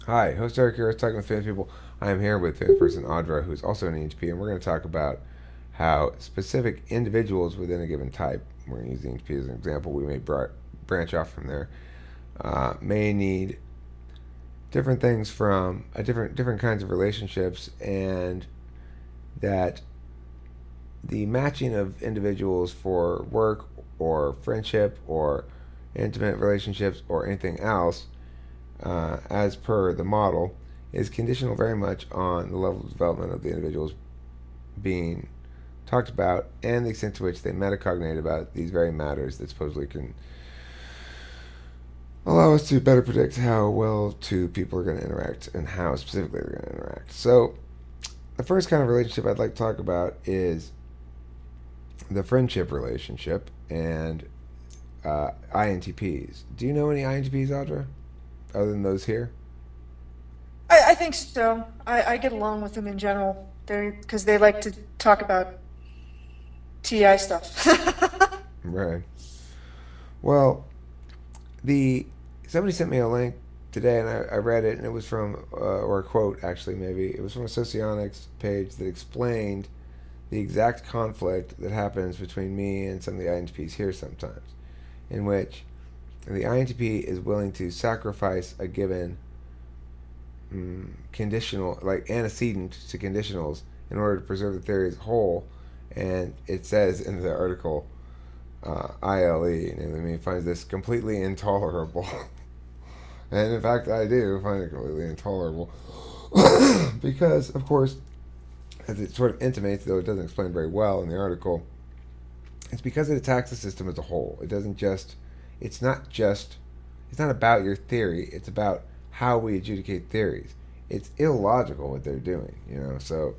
Hi, host Eric here, talking with famous people. I am here with famous person Audra, who's also an EHP, and we're going to talk about how specific individuals within a given type, we're going to use the EHP as an example, we may branch off from there, may need different things from different kinds of relationships, and that the matching of individuals for work or friendship or intimate relationships or anything else, as per the model, is conditional very much on the level of development of the individuals being talked about and the extent to which they metacognate about these very matters that supposedly can allow us to better predict how well two people are going to interact and how specifically they're going to interact. So, the first kind of relationship I'd like to talk about is the friendship relationship and INTPs. Do you know any INTPs, Audra, other than those here? I think so. I get along with them in general. Because they like to talk about TI stuff. Right. Well, the somebody sent me a link today, and I read it, and it was from or a quote actually, maybe it was from a socionics page that explained the exact conflict that happens between me and some of the INTPs here sometimes, in which the INTP is willing to sacrifice a given conditional, like antecedent to conditionals, in order to preserve the theory as a whole. And it says in the article, ILE, and I mean, finds this completely intolerable. And in fact, I do find it completely intolerable. Because, of course, as it sort of intimates, though it doesn't explain very well in the article, it's because it attacks the system as a whole. It doesn't just, it's not just, it's not about your theory, it's about how we adjudicate theories. It's illogical what they're doing, you know? So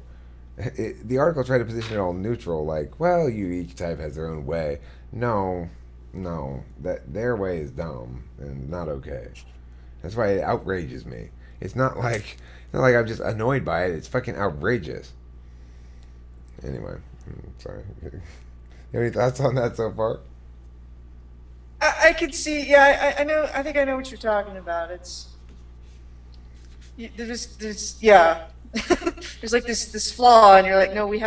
the article tried to position it all neutral, like, well, you each type has their own way. No, no, that their way is dumb and not okay. That's why it outrages me. It's not like I'm just annoyed by it. It's fucking outrageous. Anyway, sorry. Any thoughts on that so far? I could see. Yeah, I know. I think I know what you're talking about. Yeah. There's like this flaw, and you're like, no, we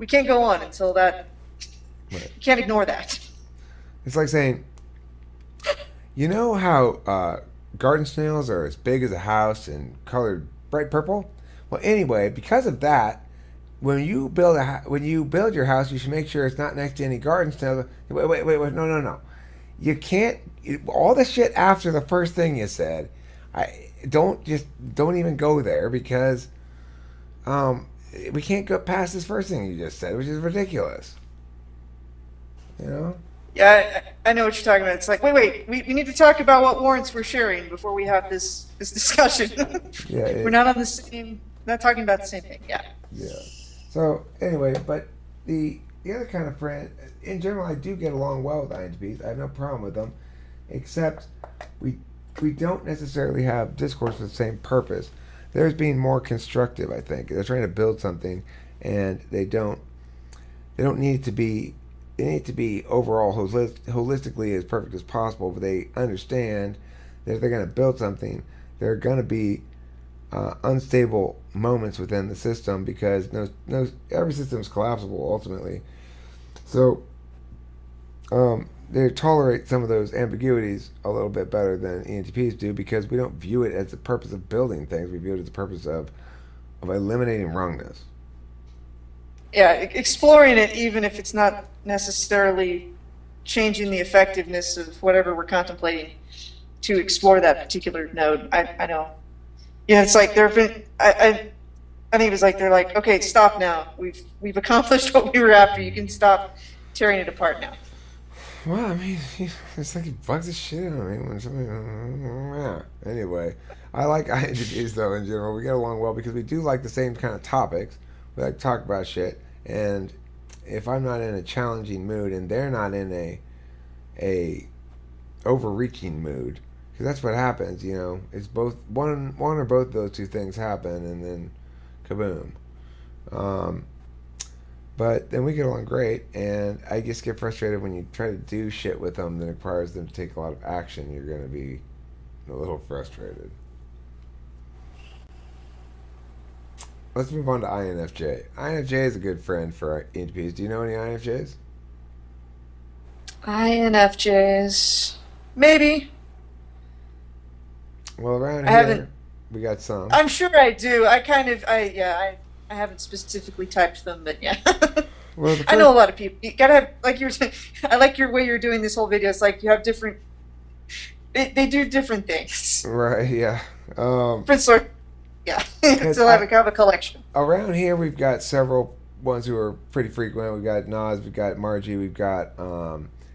can't go on until that. Right. You can't ignore that. It's like saying, you know how garden snails are as big as a house and colored bright purple? Well, anyway, because of that, when you build your house, you should make sure it's not next to any garden snails. Wait, no, no, no. You can't all the shit after the first thing you said. I don't even go there because um, we can't go past this first thing you just said, which is ridiculous. You know? Yeah, I know what you're talking about. It's like, wait, we need to talk about what warrants we're sharing before we have this discussion. Yeah. We're not on the same, not talking about the same thing. Yeah. Yeah. So anyway, but the other kind of friend, in general, I do get along well with INTPs. I have no problem with them, except we we don't necessarily have discourse for the same purpose. Theirs being more constructive, I think. They're trying to build something, and they don't need it to be they need it to be overall holistically as perfect as possible. But they understand that if they're going to build something, there are going to be unstable moments within the system because every system is collapsible ultimately. So they tolerate some of those ambiguities a little bit better than ENTPs do because we don't view it as the purpose of building things. We view it as the purpose of eliminating wrongness. Yeah, exploring it, even if it's not necessarily changing the effectiveness of whatever we're contemplating to explore that particular node. I know. Yeah, it's like there have been. I think it was like they're like, okay, stop now. We've accomplished what we were after. You can stop tearing it apart now. Well, I mean, it's like he bugs the shit out of me when somebody. Yeah. Anyway, I like INTPs though in general. We get along well because we do like the same kind of topics. We like to talk about shit, and if I'm not in a challenging mood and they're not in a overreaching mood, because that's what happens. You know, it's both one or both of those two things happen, and then kaboom. Um, but then we get along great, and I just get frustrated when you try to do shit with them that requires them to take a lot of action. You're going to be a little frustrated. let's move on to INFJ. INFJ is a good friend for ENTPs. Do you know any INFJs? INFJs. Maybe. Well, around I haven't. here, we got some. I'm sure I do. I kind of. Yeah. I haven't specifically typed them, but yeah. Well, the I know first, a lot of people. You gotta have, like you were saying. I like your way you're doing this whole video. It's like you have different. They do different things. right, yeah. Different sort. Yeah. Cause So I have a kind of a collection. around here, we've got several ones who are pretty frequent. We've got Nas, we've got Margie, we've got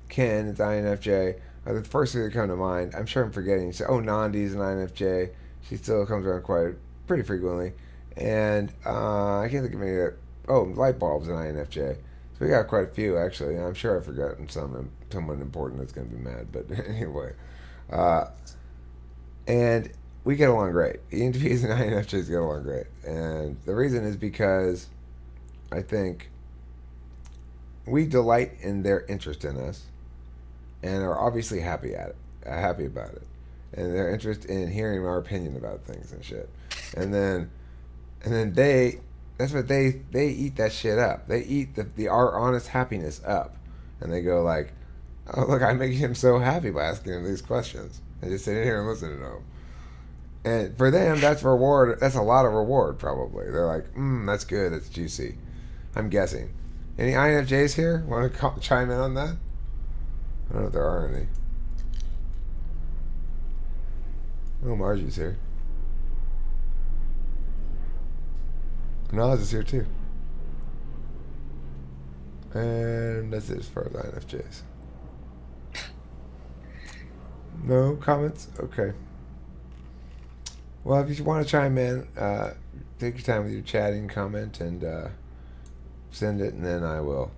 Ken, it's INFJ. The first thing that come to mind, I'm sure I'm forgetting. So, oh, Nandi's an INFJ. She still comes around pretty frequently. And I can't think of any that. Oh, Lightbulb's an INFJ. So we got quite a few, actually. I'm sure I've forgotten someone important that's going to be mad. But anyway. Uh, and we get along great. ENTPs and INFJs get along great. And the reason is because I think we delight in their interest in us and are obviously happy about it. And their interest in hearing our opinion about things and shit. And then that's what they eat that shit up. They eat the our honest happiness up. And they go like, "Oh, look, I make him so happy by asking him these questions." And just sit here and listen to them. And for them, that's reward. That's a lot of reward, probably. They're like, that's good. That's juicy. I'm guessing. Any INFJs here? Want to chime in on that? I don't know if there are any. Oh, Margie's here. Nas is here too. And that's it as far as INFJs. No comments? Okay. Well, if you want to chime in, take your time with your chatting comment and send it, and then I will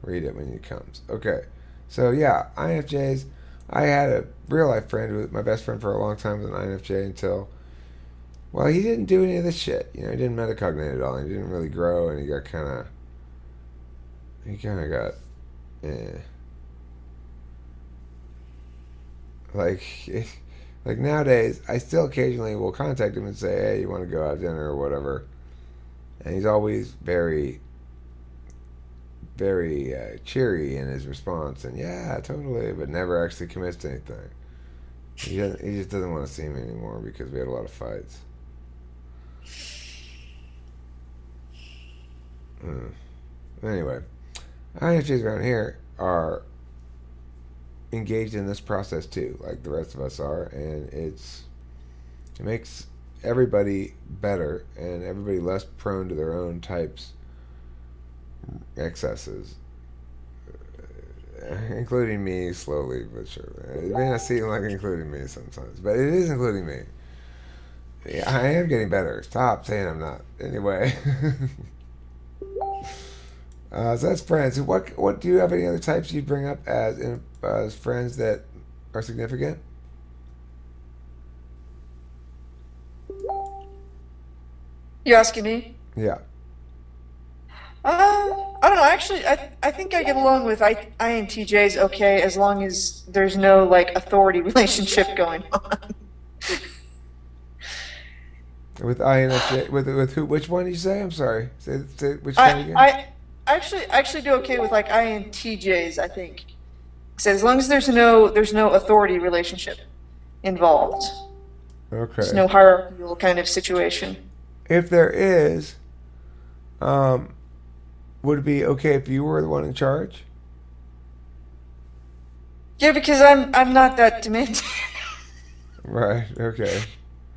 read it when it comes. Okay. So, yeah, INFJs. I had a real life friend who was my best friend for a long time was an INFJ until, well, he didn't do any of this shit. You know, he didn't metacognate at all. He didn't really grow, and he kind of got, eh. Like, like nowadays, I still occasionally will contact him and say, "Hey, you want to go out to dinner or whatever?" And he's always very, very cheery in his response, and yeah, totally, but never actually commits to anything. He just doesn't want to see me anymore because we had a lot of fights. Anyway, INFJs around here are engaged in this process too, like the rest of us are, and it makes everybody better and everybody less prone to their own types excesses, including me slowly but surely. It may not seem like including me sometimes, but it is including me. Yeah, I am getting better. Stop saying I'm not. Anyway. So that's friends. What do you have any other types you'd bring up as friends that are significant? You asking me? Yeah. I don't know. Actually, I think I get along with INTJs okay as long as there's no like authority relationship going on. With INFJ, with who? Which one did you say? I'm sorry. Say which one again? I actually do okay with like INTJs. I think. So as long as there's no authority relationship involved. Okay. There's no hierarchical kind of situation. If there is, would it be okay if you were the one in charge? Yeah, because I'm not that demanding. Right. Okay.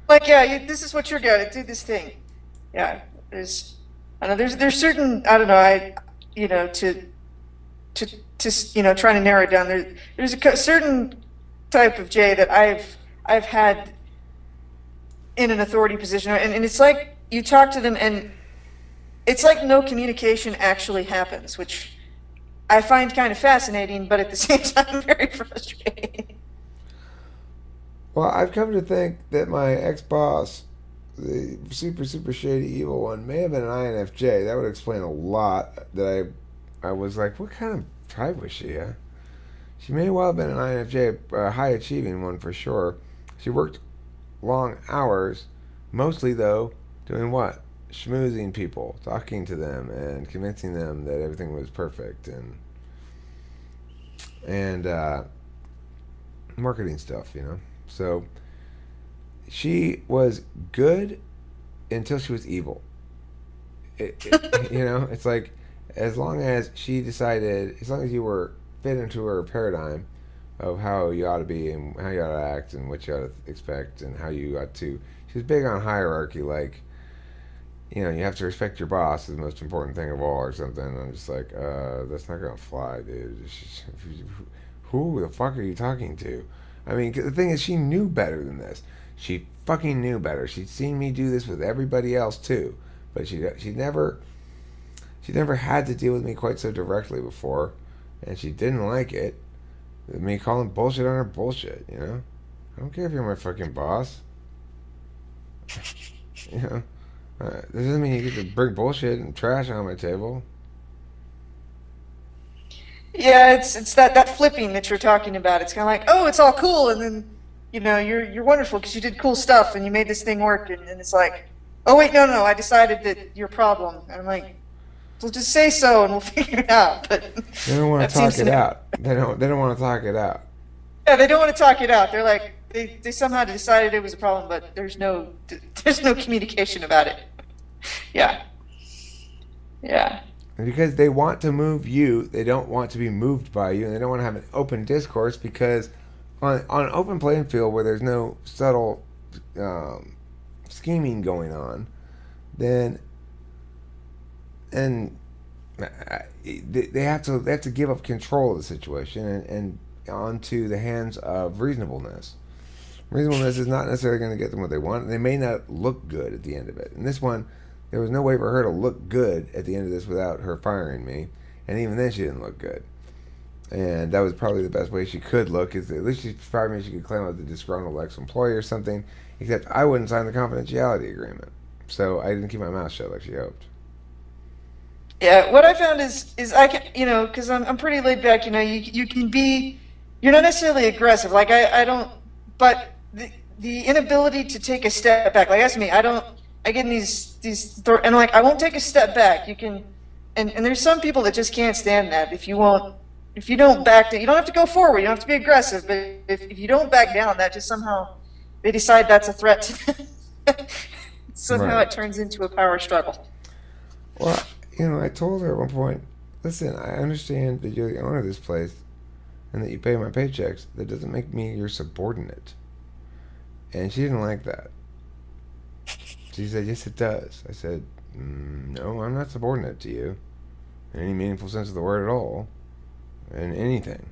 Like, yeah, this is what you're good at. Do this thing. Yeah, I don't know. There's certain, I don't know. Trying to narrow it down. There's a certain type of J that I've had in an authority position, and it's like you talk to them, and it's like no communication actually happens, which I find kind of fascinating, but at the same time very frustrating. Well, I've come to think that my ex-boss, the super, super shady evil one, may have been an INFJ. That would explain a lot. That I was like, what kind of type was she? Huh? She may well have been an INFJ, a high-achieving one for sure. She worked long hours, mostly, though, doing what? schmoozing people, talking to them, and convincing them that everything was perfect, and marketing stuff, you know. So she was good until she was evil. You know, it's like as long as she decided, as long as you were fit into her paradigm of how you ought to be and how you ought to act and what you ought to expect and how you ought to. She was big on hierarchy, like, you know, you have to respect your boss is the most important thing of all or something. And I'm just like, that's not gonna fly, dude. Who the fuck are you talking to? I mean, the thing is, she knew better than this. She fucking knew better. She'd seen me do this with everybody else too, but she never had to deal with me quite so directly before, and she didn't like it. Me calling bullshit on her bullshit, you know. I don't care if you're my fucking boss. You know, this doesn't mean you get to bring bullshit and trash on my table. Yeah, it's that flipping that you're talking about. It's kind of like, oh, it's all cool, and then you're wonderful because you did cool stuff and you made this thing work, and it's like, oh wait, no, I decided that you're a problem. And I'm like, well, just say so and we'll figure it out. But They don't want that to talk seems to it never. out. They don't want to talk it out. Yeah, they don't want to talk it out. They're like they somehow decided it was a problem, but there's no communication about it. Yeah, yeah, And because they want to move you, they don't want to be moved by you, and they don't want to have an open discourse because on an open playing field where there's no subtle um, scheming going on, then and they have to give up control of the situation and onto the hands of reasonableness. Reasonableness is not necessarily going to get them what they want. And they may not look good at the end of it. And this one, there was no way for her to look good at the end of this without her firing me. And even then, she didn't look good. And that was probably the best way she could look. Is at least she fired me. She could claim I was a disgruntled ex-employee or something. Except I wouldn't sign the confidentiality agreement, so I didn't keep my mouth shut like she hoped. yeah. What I found is I can because I'm pretty laid back. You can be you're not necessarily aggressive. Like I don't, but the inability to take a step back. Like that's me. I don't. I get in and like I won't take a step back. You can, and there's some people that just can't stand that. If you don't back down, you don't have to go forward. You don't have to be aggressive. But if you don't back down, that just somehow they decide that's a threat to them. Somehow Right. it turns into a power struggle. Well, I told her at one point, listen, I understand that you're the owner of this place and that you pay my paychecks. That doesn't make me your subordinate. And she didn't like that. She said, yes, it does. I said, no, I'm not subordinate to you in any meaningful sense of the word at all, in anything.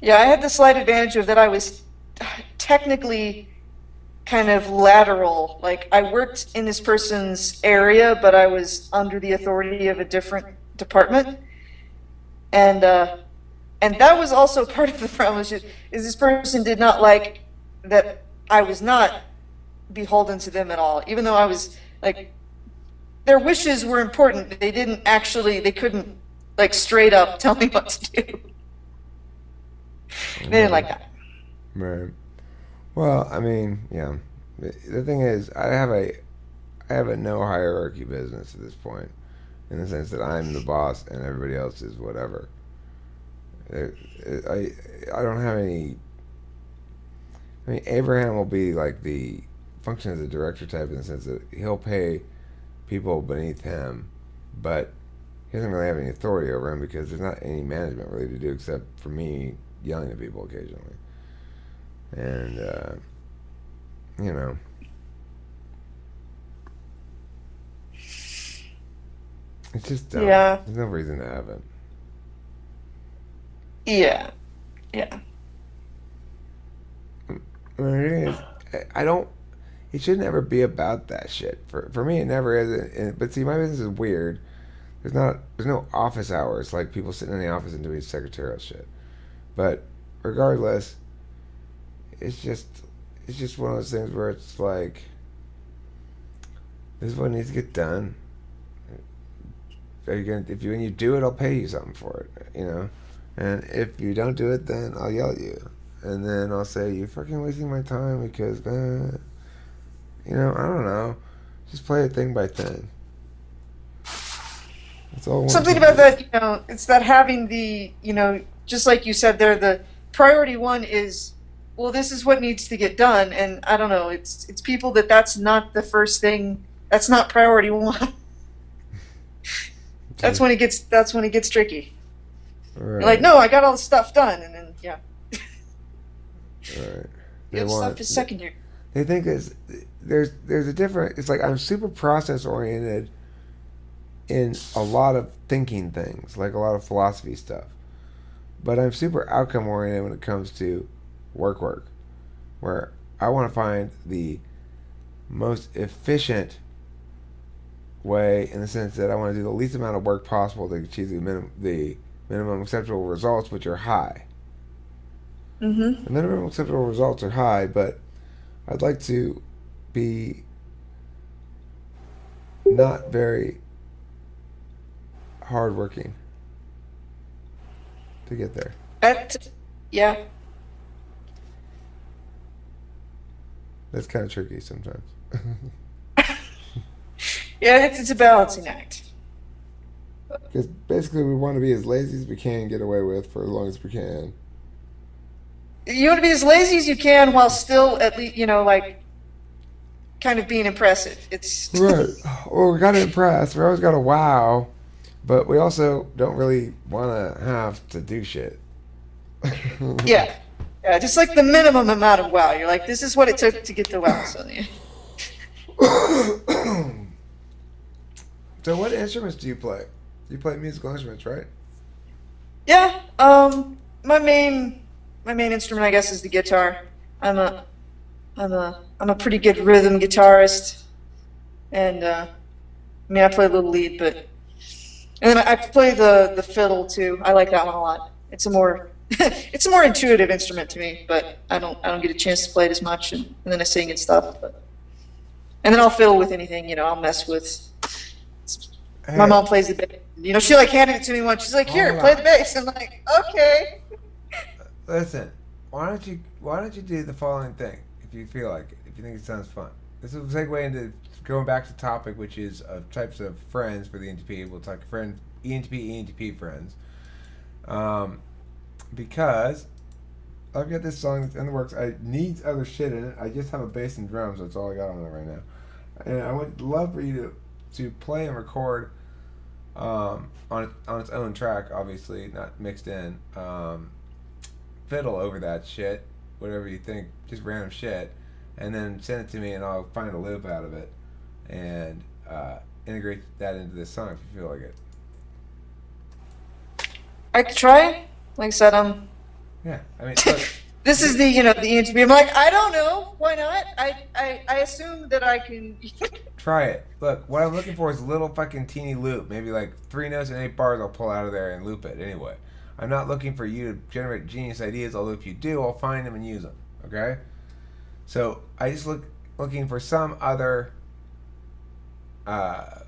Yeah, I had the slight advantage of that I was technically kind of lateral. Like I worked in this person's area, but I was under the authority of a different department, and that was also part of the problem. Is this person did not like that I was not beholden to them at all, even though I was like their wishes were important. They couldn't like straight up tell me what to do. They didn't Right. like that. Right. Well, I mean, yeah. The thing is, I have a no hierarchy business at this point, in the sense that I'm the boss and everybody else is whatever. Uh, I don't have any. I mean, Abraham will be like the function as a director type in the sense that he'll pay people beneath him, but he doesn't really have any authority over him because there's not any management really to do except for me yelling at people occasionally. And you know, it's just dumb. Yeah, There's no reason to have it. yeah, yeah. I mean, the thing is, I don't. It should never be about that shit. For me, it never is. But see, my business is weird. There's no office hours like people sitting in the office and doing secretarial shit. But regardless, it's just it's just one of those things where it's like this is what needs to get done. Are you gonna if you when you do it, I'll pay you something for it. And if you don't do it, then I'll yell at you, and then I'll say you're fucking wasting my time because I don't know. Just play it thing by thing. That's all I want Something to about do. that, it's that having the, just like you said there, the priority one is, well, this is what needs to get done, and I don't know, it's people that's not the first thing, that's not priority one. That's when it gets tricky. You're like, Right. no, I got all the stuff done, and then yeah, Right. the They other stuff want. is secondary. They think there's a different. It's like I'm super process oriented in a lot of thinking things, like a lot of philosophy stuff. But I'm super outcome oriented when it comes to work, where I want to find the most efficient way in the sense that I want to do the least amount of work possible to achieve the minimum acceptable results, which are high. Mm-hmm. The minimum acceptable results are high, but I'd like to be not very hardworking to get there. Yeah, That's kind of tricky sometimes. yeah, it's a balancing act. Because basically, we want to be as lazy as we can get away with for as long as we can. You want to be as lazy as you can while still at least, like kind of being impressive. It's Right. Well, we got to impress. We always got to wow, but we also don't really want to have to do shit. yeah, yeah, just like the minimum amount of wow. You're like, this is what it took to get the wow. So yeah. So, what instruments do you play? You play musical instruments, right? Yeah, my main instrument, I guess, is the guitar. I'm a I'm a pretty good rhythm guitarist, and I mean I play a little lead, but and then I play the fiddle too. I like that one a lot. It's a more it's a more intuitive instrument to me, but I don't get a chance to play it as much, and then I sing and stuff. And then I'll fiddle with anything, I'll mess with. My Hey, mom plays the bass. She like handed it to me once. She's like, "Here, hold play on. the bass." I'm like, "Okay." Listen, why don't you do the following thing if you feel like it, if you think it sounds fun. This will segue into going back to the topic, which is of types of friends for the ENTP. We'll talk friend ENTP friends, um, because I've got this song that's in the works. I needs other shit in it. I just have a bass and drums. That's all I got on it right now, and I would love for you to play and record on its own track, obviously not mixed in. Fiddle over that shit, whatever you think, just random shit, and then send it to me, and I'll find a loop out of it and integrate that into this song if you feel like it. I could try. Like I said, Yeah, I mean, look, this is the interview. I'm like, I don't know. Why not? I assume that I can. try it. Look, what I'm looking for is a little fucking teeny loop, maybe like 3 notes and 8 bars. I'll pull out of there and loop it anyway. I'm not looking for you to generate genius ideas, although if you do, I'll find them and use them. Okay? So I just looking for some other uh,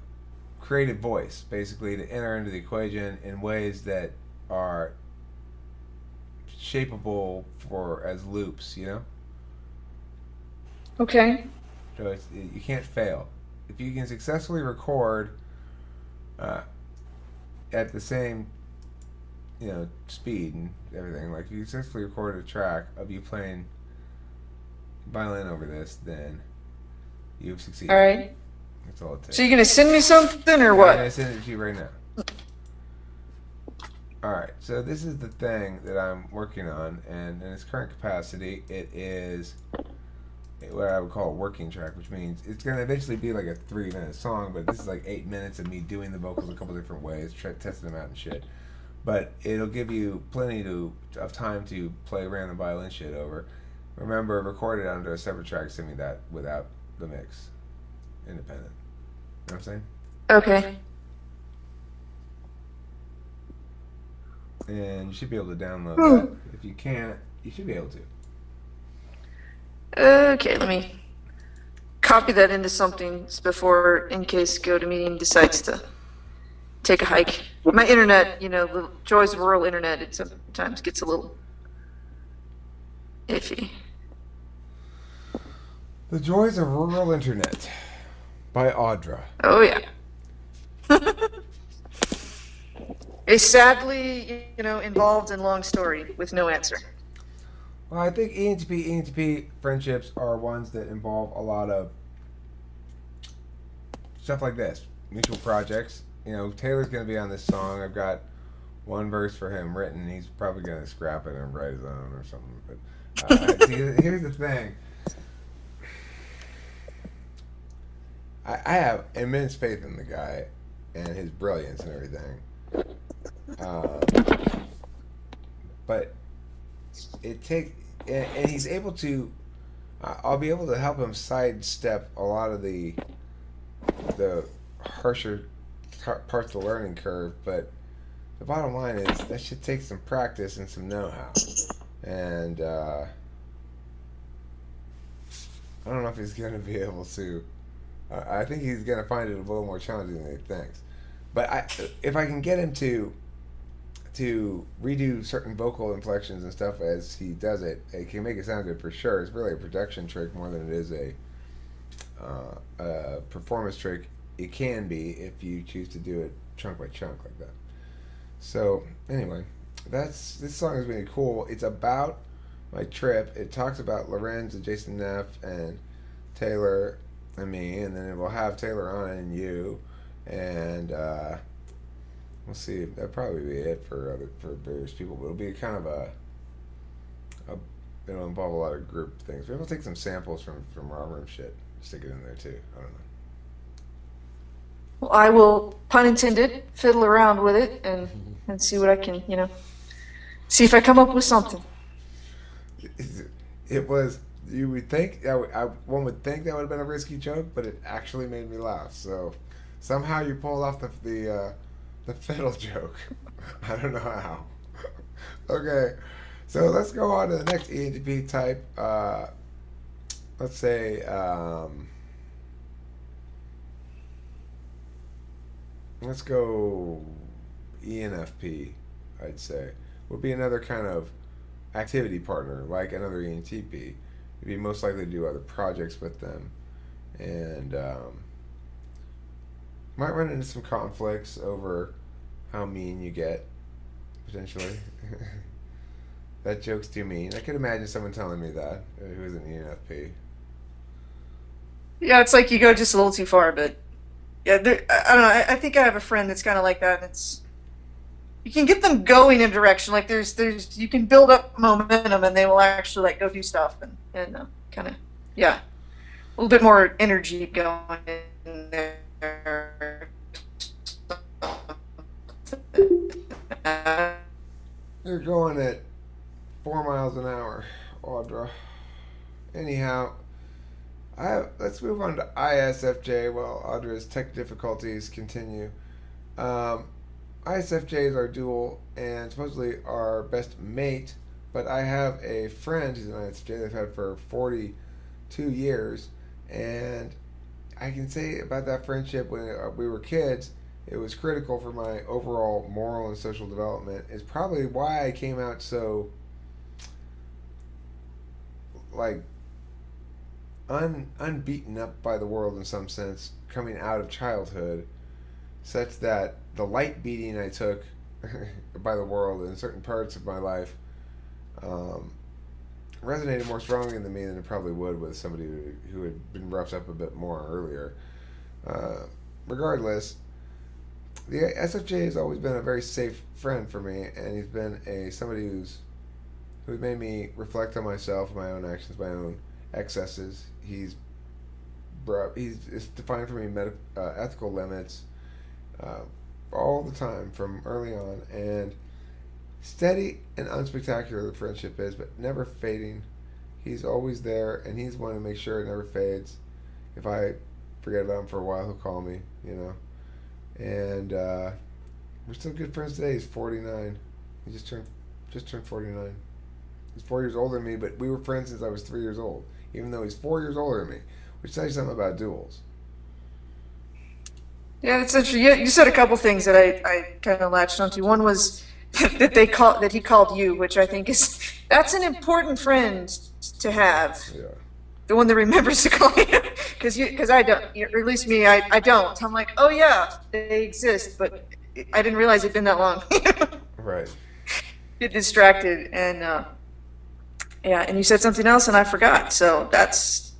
creative voice, basically, to enter into the equation in ways that are shapeable for as loops. Okay. So you can't fail. If you can successfully record uh, at the same speed and everything, like if you successfully record a track of you playing violin over this, then you've All succeeded. right. That's all it takes. So you're gonna send me something or I'm what? gonna send it to you right now. Alright, so this is the thing that I'm working on, and in its current capacity, it is what I would call a working track, which means it's going to eventually be like a 3-minute song, but this is like 8 minutes of me doing the vocals a couple different ways, testing them out and shit. But it'll give you plenty of time to play random violin shit over. Remember, record it onto a separate track, send me that without the mix. Independent. You know what I'm saying? Okay. And you should be able to download that. Hmm. If you can't, you should be able to. Okay. Let me copy that into something before, in case GoToMeeting decides to take a hike. My internet, the joys of rural internet, it sometimes gets a little iffy. The Joys of Rural Internet by Audra. Oh yeah. A sadly, involved and long story with no answer. Well, I think E&TP friendships are ones that involve a lot of stuff like this, mutual projects. Taylor's going to be on this song. I've got one verse for him written. He's probably going to scrap it and write his own or something. But see, here's the thing. I have immense faith in the guy and his brilliance and everything. But it takes, and he's able to. I'll be able to help him sidestep a lot of the harsher parts of the learning curve. But the bottom line is that should take some practice and some know-how. And I don't know if he's going to be able to. I think he's going to find it a little more challenging than he thinks. But if I can get him to redo certain vocal inflections and stuff as he does it, it can make it sound good for sure. It's really a production trick more than it is a performance trick. It can be if you choose to do it chunk by chunk like that. So anyway, this song is really cool. It's about my trip. It talks about Lorenz and Jason Neff and Taylor and me, and then it will have Taylor on it and you, and we'll see. That'll probably be it for various people. But it'll be kind of it'll involve a lot of group things. Maybe we'll take some samples from Robert and shit, stick it in there too. I don't know. Well, I will, pun intended, fiddle around with it and see what I can, see if I come up with something. It was. You would think one would think that would have been a risky joke, but it actually made me laugh. So somehow you pulled off the fiddle joke. I don't know how. Okay, so let's go on to the next E&TP type. Let's say let's go ENFP. I'd say would be another kind of activity partner, like another E&TP. You'd be most likely to do other projects with them, and might run into some conflicts over how mean you get, potentially. That joke's too mean. I could imagine someone telling me that who isn't ENFP. Yeah, it's like you go just a little too far, but yeah, I don't know. I think I have a friend that's kind of like that. You can get them going in a direction. Like you can build up momentum, and they will actually like go do stuff and kind of a little bit more energy going in there. You're going at 4 miles an hour, Audra. Anyhow, let's move on to ISFJ while Audra's tech difficulties continue. ISFJs are dual and supposedly our best mate, but I have a friend who's an ISFJ that I've had for 42 years, and I can say about that friendship when we were kids, it was critical for my overall moral and social development. It's probably why I came out so like unbeaten up by the world in some sense coming out of childhood, such that the light beating I took by the world in certain parts of my life resonated more strongly than me than it probably would with somebody who had been roughed up a bit more earlier. Regardless, the SFJ has always been a very safe friend for me, and he's been somebody who made me reflect on myself, my own actions, my own excesses. He's defined for me ethical limits all the time from early on, and steady and unspectacular the friendship is, but never fading. He's always there, and he's one to make sure it never fades. If I forget about him for a while, he'll call me, and we're still good friends today. He's 49. He just turned 49. He's 4 years older than me, but we were friends since I was 3 years old, even though he's 4 years older than me, which tells you something about duals. Yeah, that's interesting. You said a couple things that I kind of latched onto. One was that he called you, which I think that's an important friend to have. Yeah. the one that remembers to call you, because I don't, or at least me, I don't. I'm like, oh yeah, they exist, but I didn't realize it'd been that long. Right. Get distracted, and yeah, and you said something else, and I forgot. So that's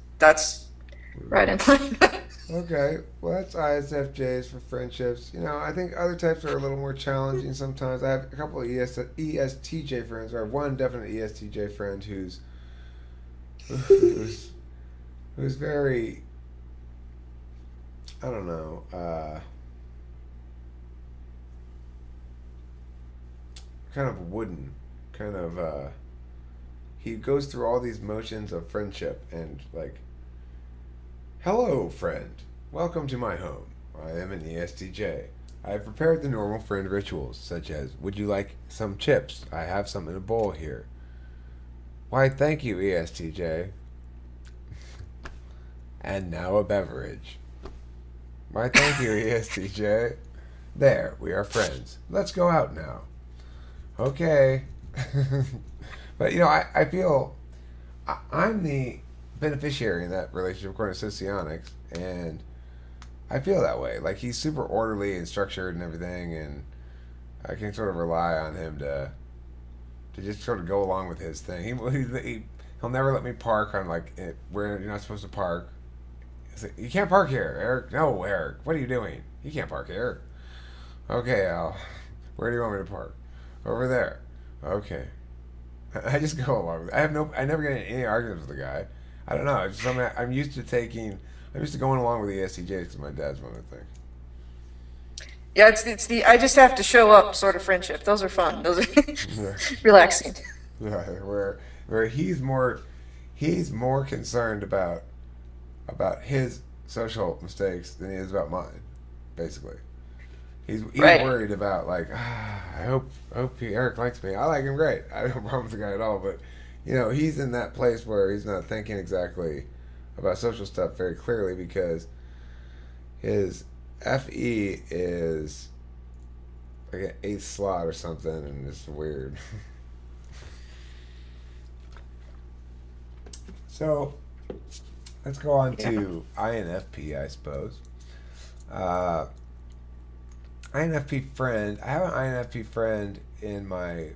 right in line. Okay, well, that's ISFJs for friendships. I think other types are a little more challenging sometimes. I have a couple of ESTJ friends, or one definite ESTJ friend who's who's very, I don't know, kind of wooden, kind of. He goes through all these motions of friendship and like, hello, friend. Welcome to my home. I am an ESTJ. I have prepared the normal friend rituals, such as, would you like some chips? I have some in a bowl here. Why, thank you, ESTJ. And now a beverage. Why, thank you, ESTJ. There, we are friends. Let's go out now. Okay. But, I feel I'm the beneficiary in that relationship according to Socionics, and I feel that way. Like, he's super orderly and structured and everything, and I can sort of rely on him to just sort of go along with his thing. He'll never let me park on, like, where you're not supposed to park. He's like, you can't park here, Eric. No, Eric. What are you doing? You can't park here. Okay, Al. Where do you want me to park? Over there. Okay. I just go along with it. I never get in any arguments with the guy. I don't know. It's just something I'm used to going along with the ESTJs because my dad's one, I think. Yeah, it's the I just have to show up sort of friendship. Those are fun. Those are Yeah. relaxing. Yeah, where he's more concerned about his social mistakes than he is about mine, basically. He's Right. worried about like, I hope Eric likes me. I like him great. I have no problem with the guy at all, but he's in that place where he's not thinking exactly about social stuff very clearly because his FE is like an eighth slot or something, and it's weird. So let's go on to INFP, I suppose. Uh, INFP friend. I have an INFP friend in my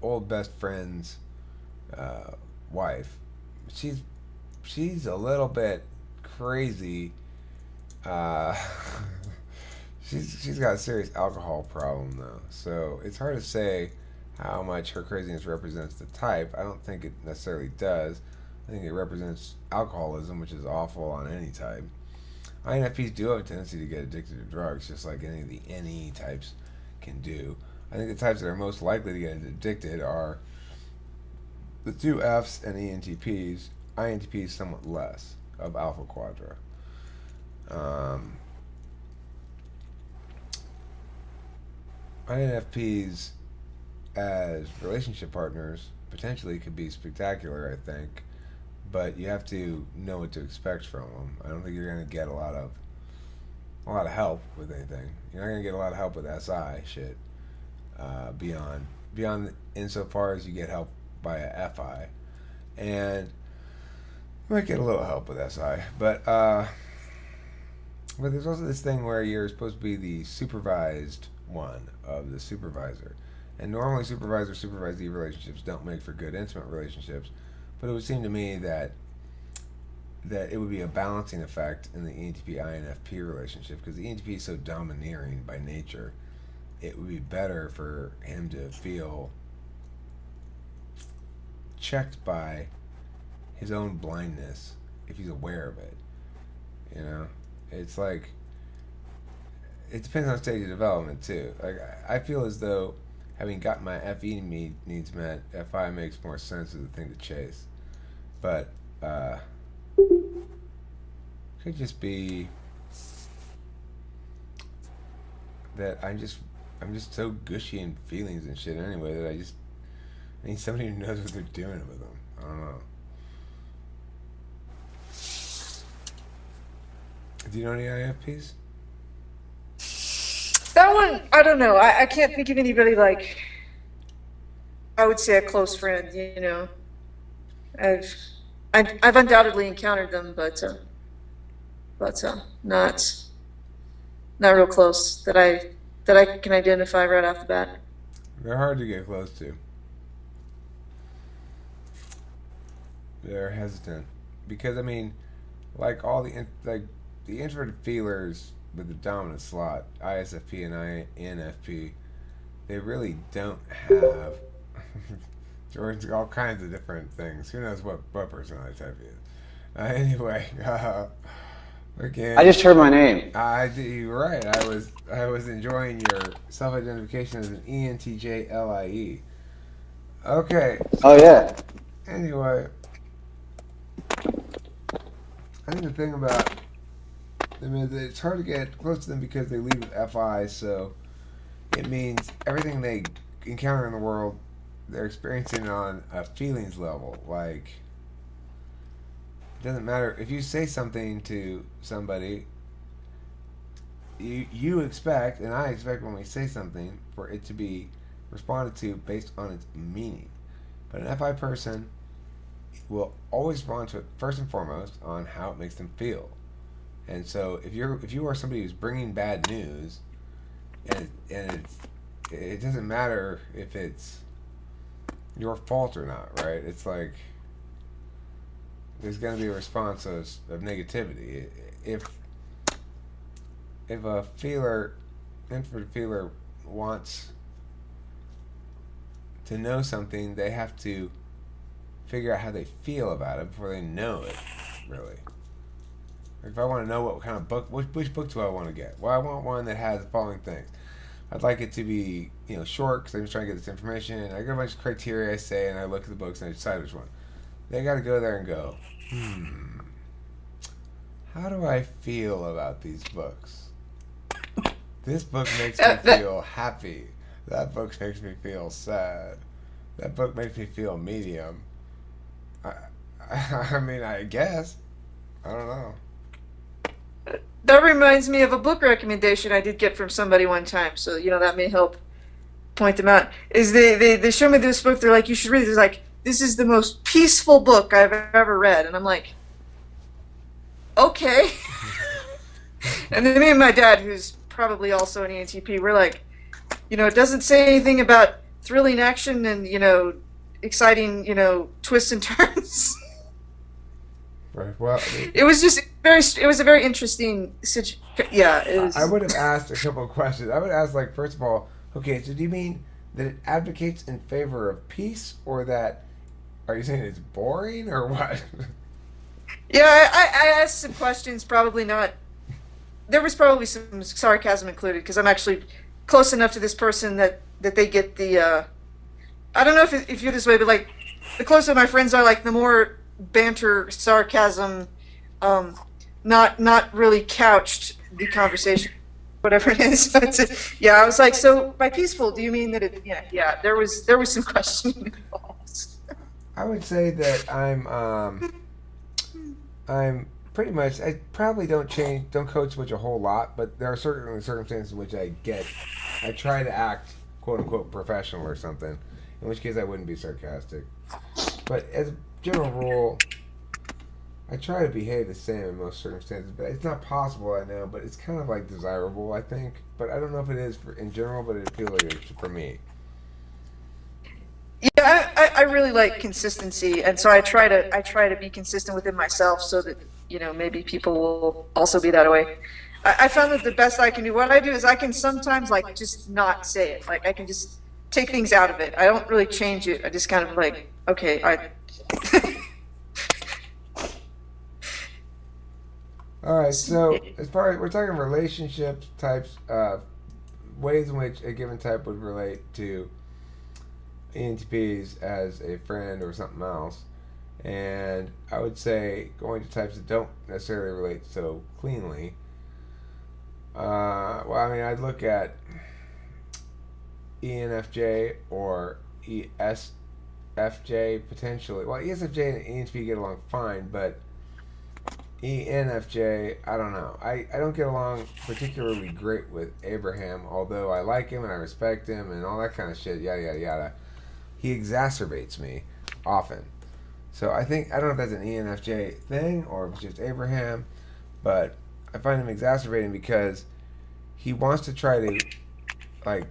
old best friend's wife. She's a little bit crazy. Uh, she's got a serious alcohol problem though, so it's hard to say how much her craziness represents the type. I don't think it necessarily does. I think it represents alcoholism, which is awful on any type. INFPs do have a tendency to get addicted to drugs, just like any of the NE types can do. I think the types that are most likely to get addicted are the two Fs and ENTPs. INTPs somewhat less of Alpha Quadra. INFPs as relationship partners potentially could be spectacular, I think, but you have to know what to expect from them. I don't think you're going to get a lot of help with anything. You're not going to get a lot of help with SI shit beyond insofar as you get help by a FI, and you might get a little help with SI, but there's also this thing where you're supposed to be the supervised one of the supervisor, and normally supervisor-supervisee relationships don't make for good intimate relationships. But it would seem to me that it would be a balancing effect in the ENTP-INFP relationship because the ENTP is so domineering by nature. It would be better for him to feel checked by his own blindness if he's aware of it. It's like it depends on stage of development too. Like I feel as though having gotten my FE needs met, FI makes more sense as a thing to chase. But could just be that I'm just so gushy in feelings and shit anyway that I need somebody who knows what they're doing with them. I don't know. Do you know any IFPs? That one, I don't know. I can't think of anybody like, I would say a close friend, I I've undoubtedly encountered them, but not real close that I can identify right off the bat. They're hard to get close to. They're hesitant because I mean, like all like the introverted feelers with the dominant slot, ISFP and INFP, they really don't have Jordan's all kinds of different things. Who knows what personality type he is? Anyway, I again, just heard my name. you're right. I was enjoying your self-identification as an ENTJLIE. Okay, Oh so yeah. anyway, I think the thing about them is that it's hard to get close to them because they leave with FI, so it means everything they encounter in the world, they're experiencing on a feelings level. Like, it doesn't matter if you say something to somebody, you expect, and I expect when we say something, for it to be responded to based on its meaning. But an FI person will always respond to it first and foremost on how it makes them feel. And so if you are somebody who's bringing bad news, it doesn't matter if it's your fault or not, right? It's like there's going to be a response of negativity. If a introverted feeler wants to know something, they have to figure out how they feel about it before they know it, really. If I want to know what kind of book, which book do I want to get? Well, I want one that has the following things. I'd like it to be, short because I'm just trying to get this information. And I got a bunch of criteria I say, and I look at the books and I decide which one. They got to go there and go, how do I feel about these books? This book makes me feel happy. That book makes me feel sad. That book makes me feel medium. I mean, I guess. I don't know. That reminds me of a book recommendation I did get from somebody one time, so that may help point them out. Is they show me this book? They're like, you should read it. It's like, this is the most peaceful book I've ever read, and I'm like, okay. And then me and my dad, who's probably also an ENTP, we're like, it doesn't say anything about thrilling action and exciting twists and turns. Right. Well, I mean, It was just it was a very interesting situation. Yeah, it was. I would have asked a couple of questions. I would ask, like, first of all, okay, so do you mean that it advocates in favor of peace, or that, are you saying it's boring, or what? Yeah, I asked some questions. Probably not. There was probably some sarcasm included because I'm actually close enough to this person that they get the. I don't know if you're this way, but like the closer my friends are, like the more banter, sarcasm, not really couched the conversation, whatever it is. But yeah, I was like, so by peaceful, do you mean that it? Yeah. There was some questioning involved. I would say that I'm pretty much. I probably don't coach switch a whole lot, but there are certainly circumstances in which I try to act quote unquote professional or something. In which case, I wouldn't be sarcastic. But as a general rule, I try to behave the same in most circumstances. But it's not possible, I know. But it's kind of like desirable, I think. But I don't know if it is in general. But it feels like it's for me. Yeah, I really like consistency, and so I try to be consistent within myself, so that maybe people will also be that way. I found that the best I can do, what I do is I can sometimes like just not say it, like I can just take things out of it. I don't really change it. I just kind of like, okay, All right. So as far as we're talking relationships types, ways in which a given type would relate to ENTPs as a friend or something else. And I would say going to types that don't necessarily relate so cleanly. Well, I mean, I'd look at ENFJ or ESFJ potentially. Well, ESFJ and ENTP get along fine, but ENFJ, I don't know. I don't get along particularly great with Abraham, although I like him and I respect him and all that kind of shit, yada, yada, yada. He exacerbates me often. So I don't know if that's an ENFJ thing or if it's just Abraham, but I find him exacerbating because he wants to try to like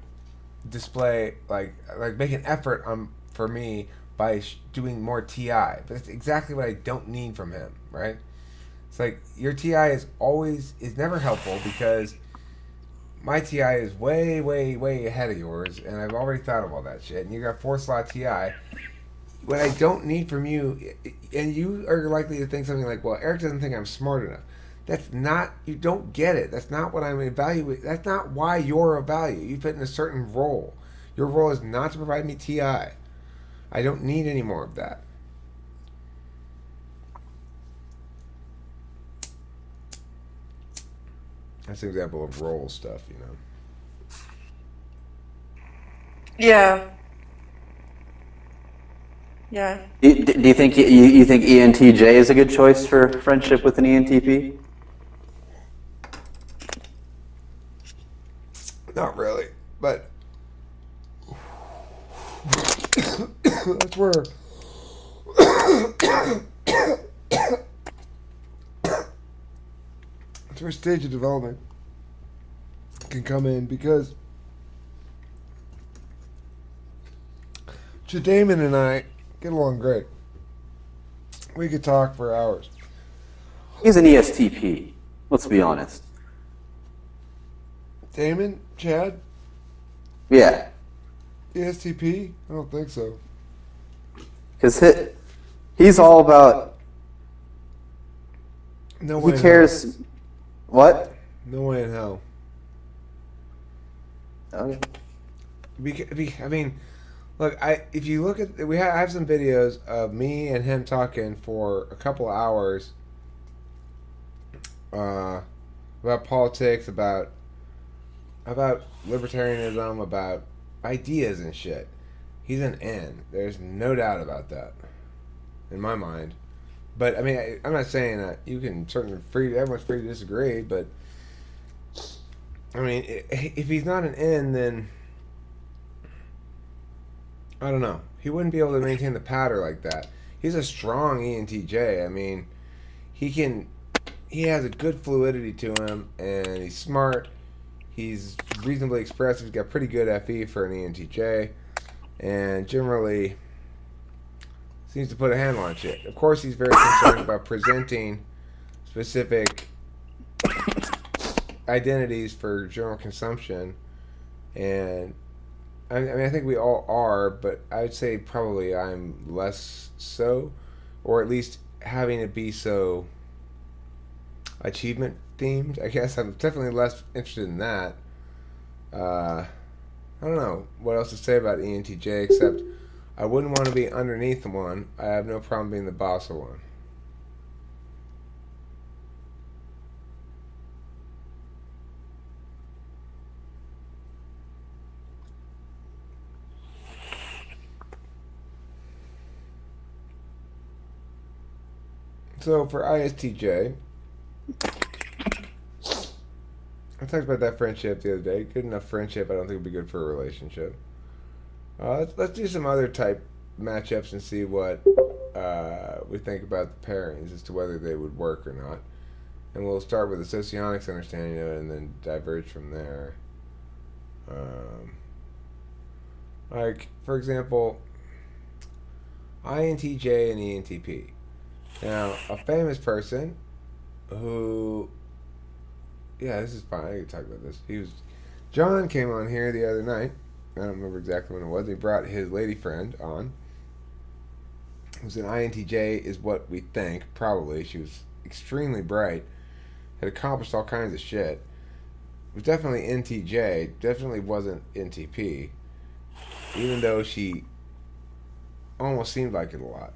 display like make an effort on for me by doing more TI, but it's exactly what I don't need from him, right? It's like your TI is never helpful because my TI is way, way, way ahead of yours, and I've already thought of all that shit. And you got 4 slot TI. What I don't need from you, and you are likely to think something like, "Well, Eric doesn't think I'm smart enough." That's not. You don't get it. That's not what I'm evaluating. That's not why you're of value. You fit in a certain role. Your role is not to provide me TI. I don't need any more of that. That's an example of role stuff, you know. Yeah. Yeah. Do you think you think ENTJ is a good choice for friendship with an ENTP? Not really, but that's where that's where stage of development can come in because Damon and I get along great. We could talk for hours. He's an ESTP. Let's be honest. Damon, Chad, Yeah, ESTP? I don't think so. because he's all about. No way. He cares. What? No way in hell. Okay. I mean, look, if you look at I have some videos of me and him talking for a couple of hours about politics, about libertarianism, about ideas and shit. He's an N. There's no doubt about that, in my mind. But I mean, I'm not saying that you can certainly everyone's free to disagree. But I mean, if he's not an N, then I don't know. He wouldn't be able to maintain the patter like that. He's a strong ENTJ. I mean, he has a good fluidity to him, and he's smart. He's reasonably expressive. He's got pretty good FE for an ENTJ, and generally seems to put a handle on shit. Of course, he's very concerned about presenting specific identities for general consumption, and I mean, I think we all are, but I would say probably I'm less so, or at least having it be so achievement themed. I guess I'm definitely less interested in that. I don't know what else to say about ENTJ except I wouldn't want to be underneath one. I have no problem being the boss of one. So for ISTJ, I talked about that friendship the other day. Good enough friendship, I don't think would be good for a relationship. Let's do some other type matchups and see what we think about the pairings as to whether they would work or not. And we'll start with the socionics understanding of it and then diverge from there. Like, for example, INTJ and ENTP. Now, a famous person who, yeah, this is fine. I can talk about this. John came on here the other night. I don't remember exactly when it was. He brought his lady friend on. It was an INTJ, is what we think, probably. She was extremely bright, had accomplished all kinds of shit. It was definitely NTJ, definitely wasn't NTP, even though she almost seemed like it a lot.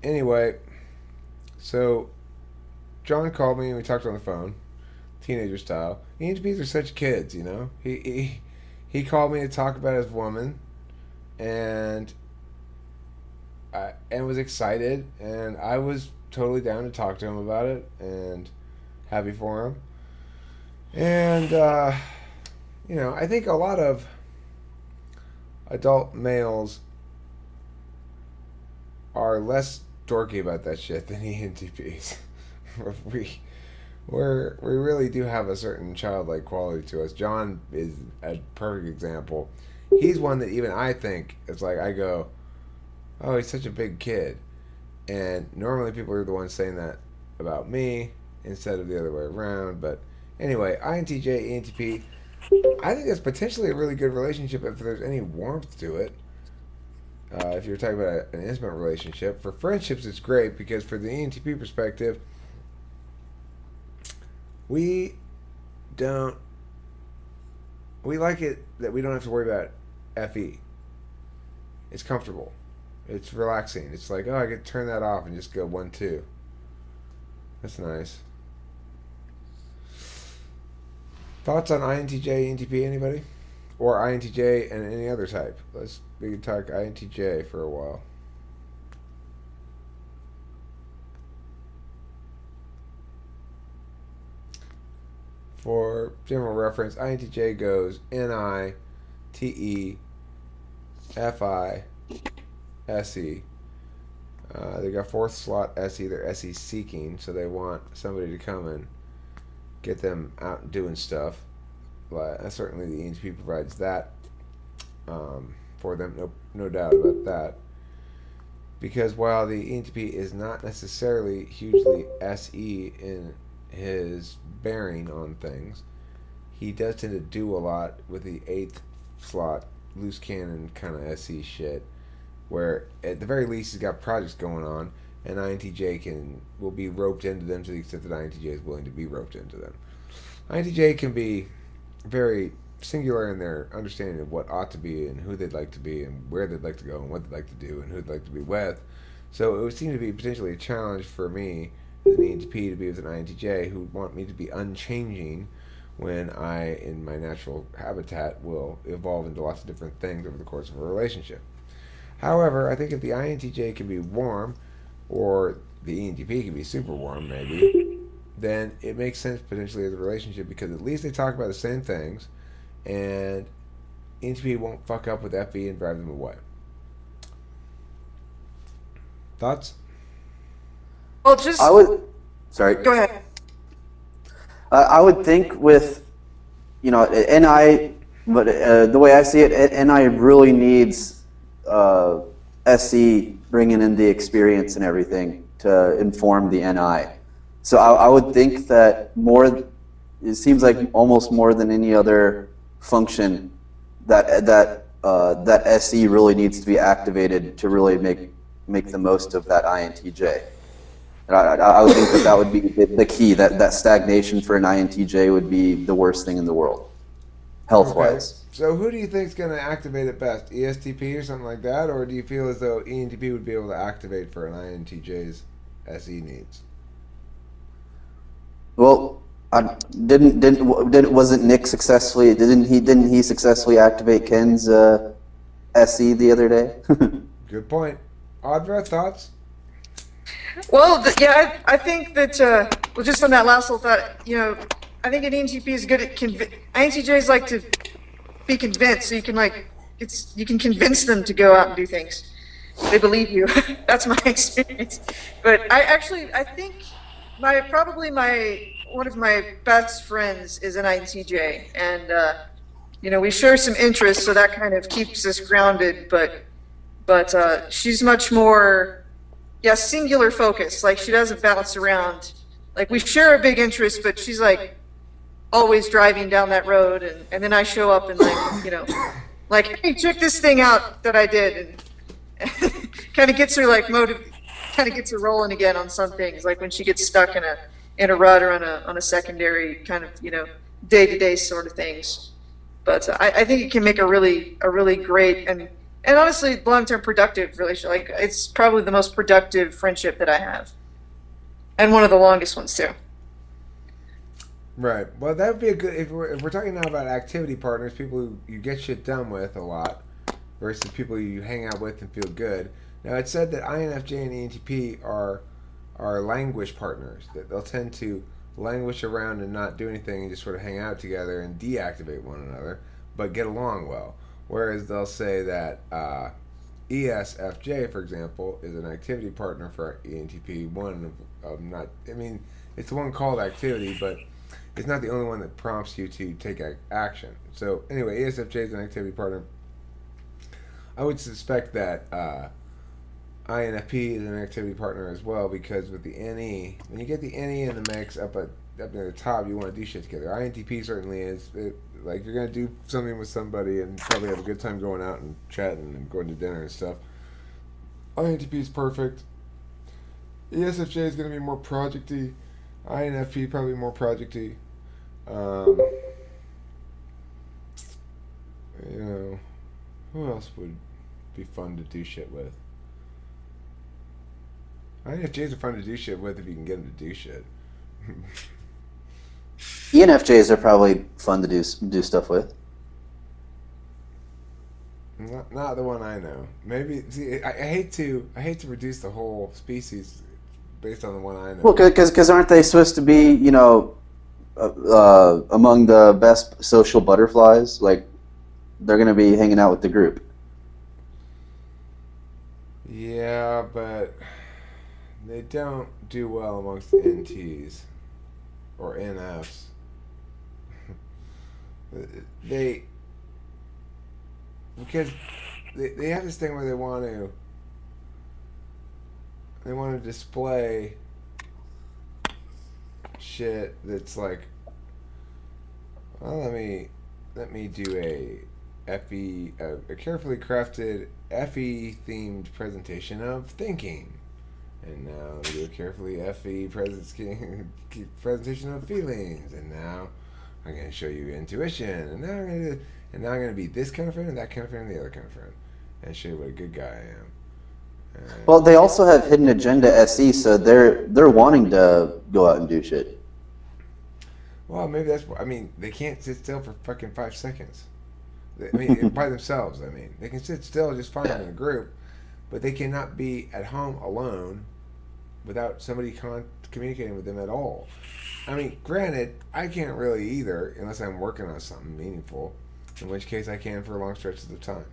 Anyway, so John called me and we talked on the phone, teenager style. ENTPs are such kids, you know. He called me to talk about his woman, and was excited, and I was totally down to talk to him about it, and happy for him. And I think a lot of adult males are less dorky about that shit than ENTPs. we we really do have a certain childlike quality to us. John is a perfect example. He's one that even I think it's like I go, oh, he's such a big kid, and normally people are the ones saying that about me instead of the other way around. But anyway, INTJ, ENTP, I think that's potentially a really good relationship if there's any warmth to it. If you're talking about an intimate relationship, for friendships, it's great because for the ENTP perspective, we don't. We like it that we don't have to worry about FE. It's comfortable. It's relaxing. It's like, oh, I could turn that off and just go 1-2. That's nice. Thoughts on INTJ, ENTP, anybody? Or INTJ and any other type? We can talk INTJ for a while. For general reference, INTJ goes NI, TE, FI, SE. They got fourth slot SE. They're SE seeking, so they want somebody to come and get them out and doing stuff. But certainly the ENTP provides that for them. No doubt about that. Because while the ENTP is not necessarily hugely SE in his bearing on things, he does tend to do a lot with the eighth slot loose cannon kind of SE shit, where at the very least he's got projects going on, and INTJ will be roped into them to the extent that INTJ is willing to be roped into them. INTJ can be very singular in their understanding of what ought to be and who they'd like to be and where they'd like to go and what they'd like to do and who they'd like to be with. So it would seem to be potentially a challenge for me as an ENTP to be with an INTJ who would want me to be unchanging when I, in my natural habitat, will evolve into lots of different things over the course of a relationship. However, I think if the INTJ can be warm, or the ENTP can be super warm, maybe, then it makes sense potentially as a relationship because at least they talk about the same things, and ENTP won't fuck up with FE and drive them away. Thoughts? Well, just I would. Sorry. go ahead. I would think with, NI, but the way I see it, NI really needs SE bringing in the experience and everything to inform the NI. So I would think that it seems like almost more than any other function that SE really needs to be activated to really make the most of that INTJ. I would think that would be the key. That stagnation for an INTJ would be the worst thing in the world, health-wise. Okay. So who do you think is going to activate it best? ESTP or something like that? Or do you feel as though ENTP would be able to activate for an INTJ's SE needs? Well, wasn't Nick successfully? Didn't he successfully activate Ken's SE the other day? Good point. Audra, thoughts? Well, yeah, I think that, well, just on that last little thought, I think an ENTP is good at INTJs like to be convinced, so you can convince them to go out and do things. They believe you. That's my experience. But I think one of my best friends is an INTJ, and we share some interests, so that kind of keeps us grounded. But she's much more, singular focus. Like she doesn't bounce around. Like we share a big interest, but she's like always driving down that road, and then I show up and like hey, check this thing out that I did, and kind of gets her kind of gets her rolling again on some things. Like when she gets stuck in a rut or on a secondary kind of day-to-day sort of things. But I think it can make a really great and honestly long-term productive relationship. Like it's probably the most productive friendship that I have, and one of the longest ones too. Right. Well, that would be a good if we're talking now about activity partners, people who you get shit done with a lot, versus people you hang out with and feel good. Now, it's said that INFJ and ENTP are languish partners. That they'll tend to languish around and not do anything and just sort of hang out together and deactivate one another, but get along well. Whereas they'll say that ESFJ, for example, is an activity partner for ENTP. One of not, I mean, it's the one called activity, but it's not the only one that prompts you to take action. So anyway, ESFJ is an activity partner. I would suspect that INFP is an activity partner as well, because with the NE, when you get the NE in the mix up near the top, you want to do shit together. INTP certainly is. Like, you're going to do something with somebody and probably have a good time going out and chatting and going to dinner and stuff. INTP is perfect. ESFJ is going to be more projecty. INFP probably more projecty. You know, who else would be fun to do shit with? INFJs are fun to do shit with if you can get them to do shit. ENFJs are probably fun to do stuff with. Not the one I know. Maybe, see, I hate to reduce the whole species based on the one I know. Well, because aren't they supposed to be, you know, among the best social butterflies? Like, they're going to be hanging out with the group. Yeah, but they don't do well amongst NTs or NFs. Because they have this thing where they want to display shit that's like, well, let me do a carefully crafted FE themed presentation of thinking, and now let me do a carefully FE presentation of feelings, and now I'm going to show you intuition, and now I'm going to be this kind of friend and that kind of friend and the other kind of friend, and show you what a good guy I am. Well, they also have hidden agenda SE, so they're wanting to go out and do shit. Well, maybe that's. I mean, they can't sit still for fucking 5 seconds. I mean, by themselves. I mean, they can sit still just fine in a group, but they cannot be at home alone without somebody communicating with them at all. I mean, granted, I can't really either unless I'm working on something meaningful, in which case I can for long stretches of time.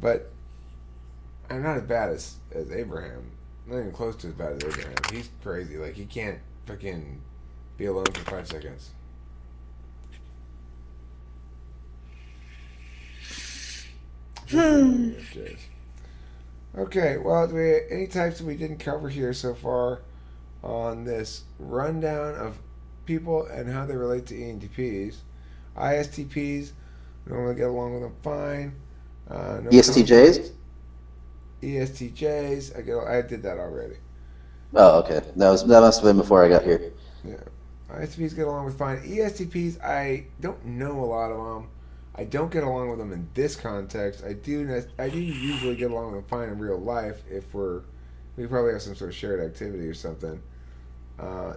But I'm not as bad as Abraham. I'm not even close to as bad as Abraham. He's crazy. Like, he can't fucking be alone for 5 seconds. Okay, well, do we have any types that we didn't cover here so far on this rundown of people and how they relate to ENTPs? ISTPs, normally get along with them fine. No ESTJs? conflict. ESTJs, I did that already. Oh, okay. That must have been before I got here. Yeah. ISTPs get along with fine. ESTPs, I don't know a lot of them. I don't get along with them in this context. I do usually get along with them fine in real life if we probably have some sort of shared activity or something.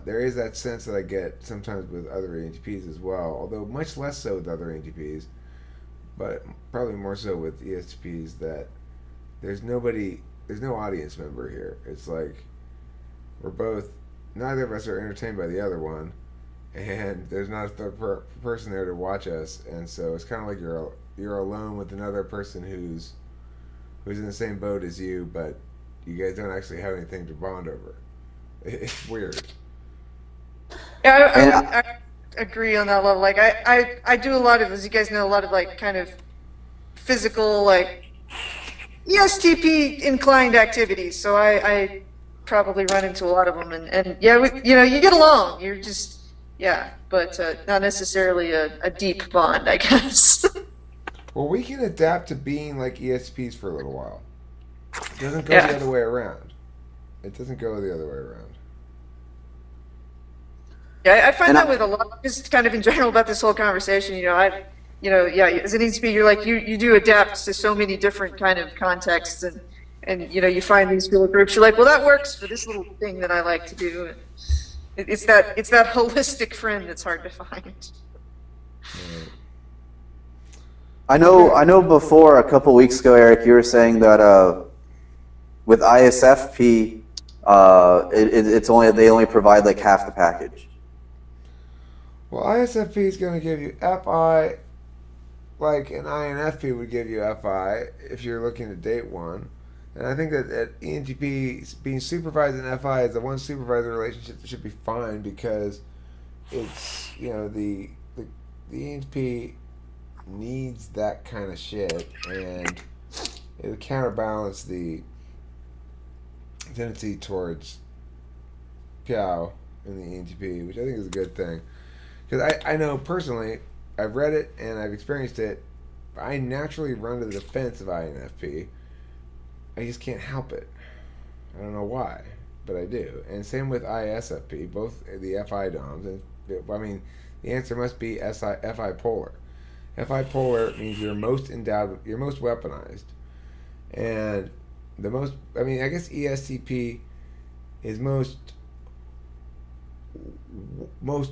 There is that sense that I get sometimes with other ENTPs as well, although much less so with other ENTPs, but probably more so with ESTPs, that there's no audience member here. It's like neither of us are entertained by the other one, and there's not a third person there to watch us, and so it's kind of like you're alone with another person who's in the same boat as you, but you guys don't actually have anything to bond over. It's weird. Yeah, I agree on that level. Like, I do a lot of, as you guys know, a lot of like kind of physical, like ESTP inclined activities. So I probably run into a lot of them, and yeah, you get along. You're just, yeah, but not necessarily a deep bond, I guess. Well, we can adapt to being like ESPs for a little while. It doesn't go the other way around. It doesn't go the other way around. Yeah, I find that with a lot, just kind of in general about this whole conversation. As an ESP, you're like you do adapt to so many different kind of contexts, and you find these little groups. You're like, well, that works for this little thing that I like to do. And it's that holistic friend that's hard to find. Right. I know. Before a couple weeks ago, Eric, you were saying that with ISFP, they only provide like half the package. Well, ISFP is going to give you FI, like an INFP would give you FI if you're looking to date one. And I think that ENTP being supervised in FI is the one supervisor relationship that should be fine because it's, the ENTP needs that kind of shit, and it would counterbalance the tendency towards Piao in the ENTP, which I think is a good thing. Because I know personally, I've read it and I've experienced it. I naturally run to the defense of INFP. I just can't help it. I don't know why, but I do. And same with ISFP, both the FI DOMs. And I mean, the answer must be FI polar. FI polar means you're most endowed, you're most weaponized, and the most. I mean, I guess ESTP is most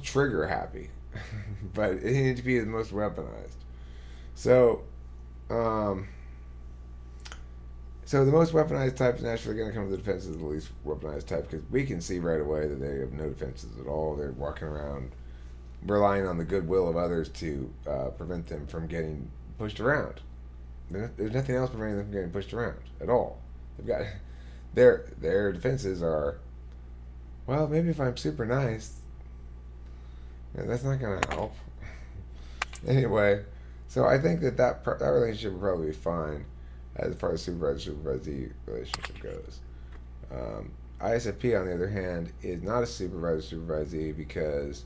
trigger happy, but ENTP is most weaponized. So, um, so the most weaponized type is naturally going to come to the defense of the least weaponized type because we can see right away that they have no defenses at all. They're walking around relying on the goodwill of others to prevent them from getting pushed around. There's nothing else preventing them from getting pushed around at all. They've got their defenses are, well, maybe if I'm super nice, that's not going to help. Anyway, so I think that relationship would probably be fine as far as supervisor-supervisee relationship goes. ISFP, on the other hand, is not a supervisor-supervisee because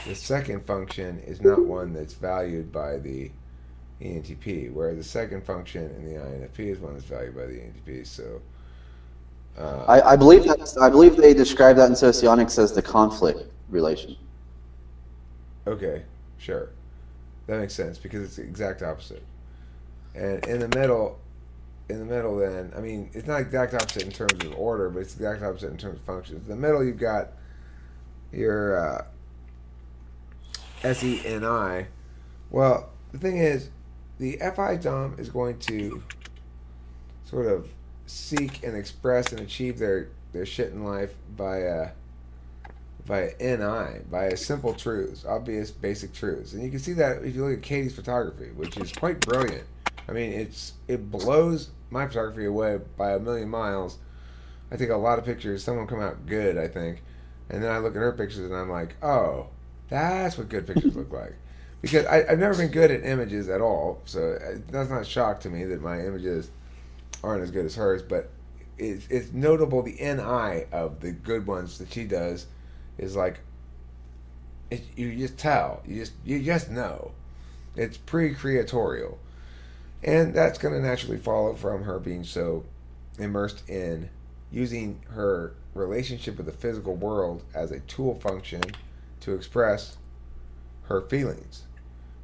the second function is not one that's valued by the ENTP, whereas the second function in the INFP is one that's valued by the ENTP. So, I believe they describe that in socionics as the conflict relation. okay, sure, that makes sense because it's the exact opposite. And in the middle, then I mean, it's not exact opposite in terms of order, but it's the exact opposite in terms of functions. In the middle, you've got your SENI. Well, the thing is, the FI DOM is going to sort of seek and express and achieve their shit in life by NI, by simple truths, obvious basic truths. And you can see that if you look at Katie's photography, which is quite brilliant. I mean, it blows my photography away by a million miles. I take a lot of pictures. Some of them come out good, I think. And then I look at her pictures and I'm like, oh, that's what good pictures look like. Because I've never been good at images at all, so that's not a shock to me that my images aren't as good as hers. But it's notable the NI of the good ones that she does is like you just tell, you just know, it's pre-creatorial, and that's going to naturally follow from her being so immersed in using her relationship with the physical world as a tool function to express her feelings.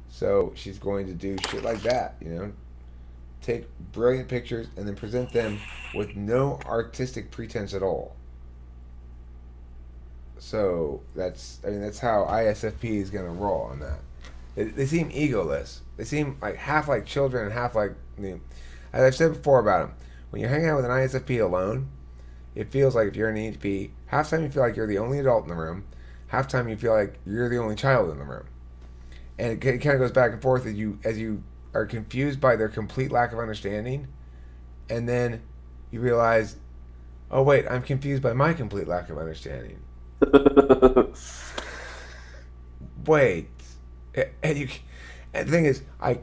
So she's going to do shit like that, take brilliant pictures and then present them with no artistic pretense at all. So that's how ISFP is going to roll on that. They seem egoless. They seem like half like children and half like, as I've said before about them, when you're hanging out with an ISFP alone, it feels like if you're an ENTP, half the time you feel like you're the only adult in the room, half the time you feel like you're the only child in the room. And it kind of goes back and forth as you are confused by their complete lack of understanding, and then you realize, oh wait, I'm confused by my complete lack of understanding. Wait, and the thing is, I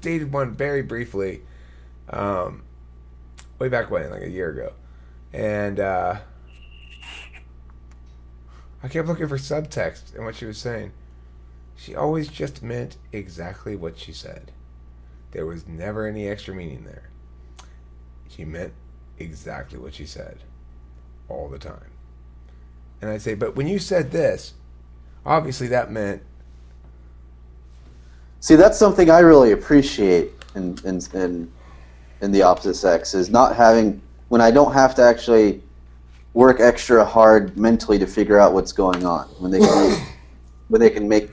dated one very briefly, way back when, like a year ago, and I kept looking for subtext in what she was saying. She always just meant exactly what she said. There was never any extra meaning there. She meant exactly what she said all the time. And I'd say, but when you said this, obviously that meant... See, that's something I really appreciate in the opposite sex, is not having, when I don't have to actually work extra hard mentally to figure out what's going on, when they can make,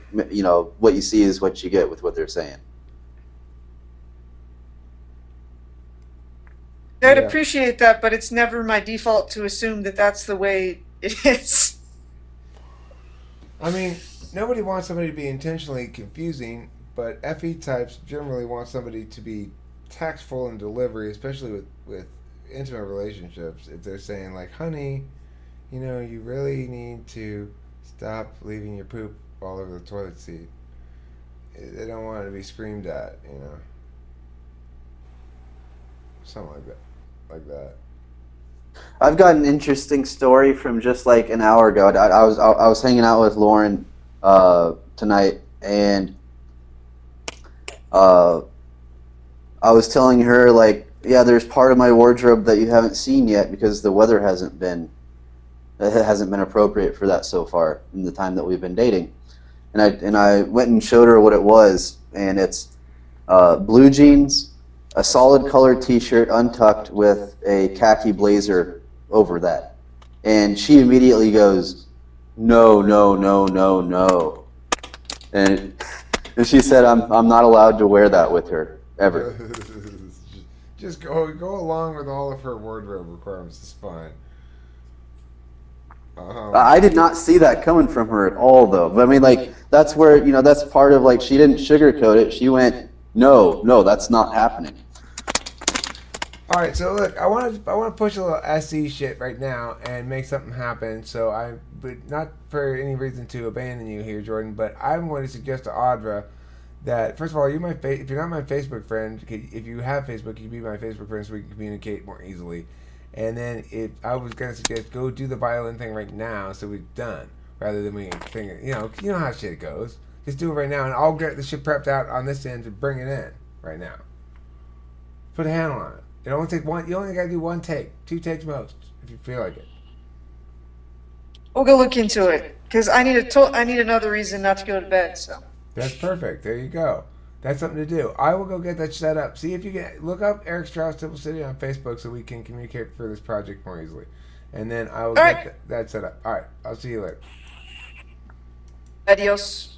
what you see is what you get with what they're saying. I'd appreciate that, but it's never my default to assume that that's the way it is. I mean, nobody wants somebody to be intentionally confusing, but FE types generally want somebody to be tactful in delivery, especially with intimate relationships. If they're saying like, "Honey, you really need to stop leaving your poop all over the toilet seat." They don't want it to be screamed at, something like that. I've got an interesting story from just like an hour ago. I was hanging out with Lauren tonight, and I was telling her like, yeah, there's part of my wardrobe that you haven't seen yet because the weather hasn't been appropriate for that so far in the time that we've been dating. And I went and showed her what it was, and it's blue jeans, a solid colored T-shirt untucked with a khaki blazer over that. And she immediately goes, "No, no, no, no, no." And she said, I'm not allowed to wear that with her ever. Just go along with all of her wardrobe requirements. It's fine. I did not see that coming from her at all, though. But I mean, like, that's where, that's part of, like, she didn't sugarcoat it. She went, no, that's not happening. All right, so look, I want to push a little SE shit right now and make something happen. So but not for any reason to abandon you here, Jordan, but I'm going to suggest to Audra that, first of all, if you're not my Facebook friend, if you have Facebook, you can be my Facebook friend so we can communicate more easily. And then I was going to suggest go do the violin thing right now so we're done, rather than we think, you know how shit goes. Just do it right now, and I'll get the shit prepped out on this end to bring it in right now. Put a handle on it. It only takes one. You only got to do one take, 2 takes most, if you feel like it. We'll go look into it because I need another reason not to go to bed. So that's perfect. There you go. That's something to do. I will go get that set up. See if you can look up Eric Strauss Temple City on Facebook so we can communicate for this project more easily. And then I will get that set up. All right. I'll see you later. Adios.